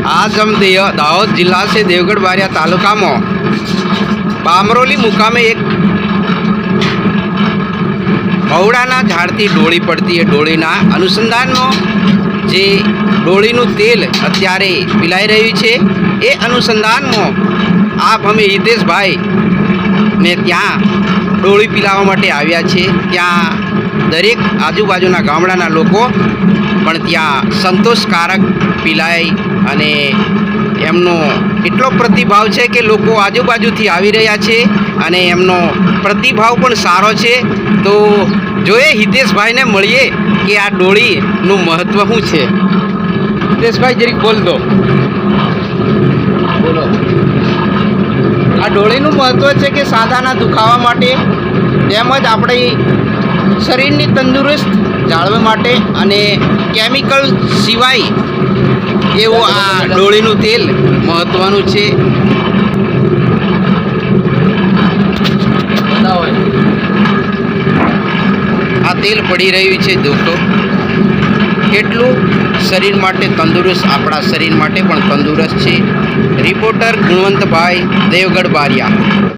आज हम दाहोद जिला से देवगढ़ बारिया तालुका में बामरोली मुकामे एक महुड़ाना झाड़ती डोળી पड़ती है। डोळीना अनुसंधानों जे डोळीનું तेल અત્યારે પીલાઈ રહ્યું છે એ अनुसंधानों आप हमें हितेश भाई ने ત્યાં डोળી પીલાવા માટે આવ્યા છે। ત્યાં દરેક આજુબાજુના ગામડાના લોકો પણ ત્યાં સંતોષકારક પીલાય અને એમનો એટલો પ્રતિભાવ છે કે લોકો આજુબાજુથી આવી રહ્યા છે અને એમનો પ્રતિભાવ પણ સારો છે। તો જોઈએ હિતેશભાઈને મળીએ કે આ ડોળીનું મહત્ત્વ શું છે। હિતેશભાઈ જરીક બોલ દો, બોલો। આ ડોળીનું મહત્ત્વ છે કે સાંધાના દુખાવા માટે તેમજ આપણી શરીરની તંદુરસ્ત જાળવવા માટે અને કેમિકલ સિવાય એવું આ ડોળીનું તેલ મહત્ત્વનું છે। આ તેલ પડી રહ્યું છે દોસ્તો, કેટલું શરીર માટે તંદુરસ્ત, આપણા શરીર માટે પણ તંદુરસ્ત છે। રિપોર્ટર ગુણવંતભાઈ, દેવગઢ બારિયા।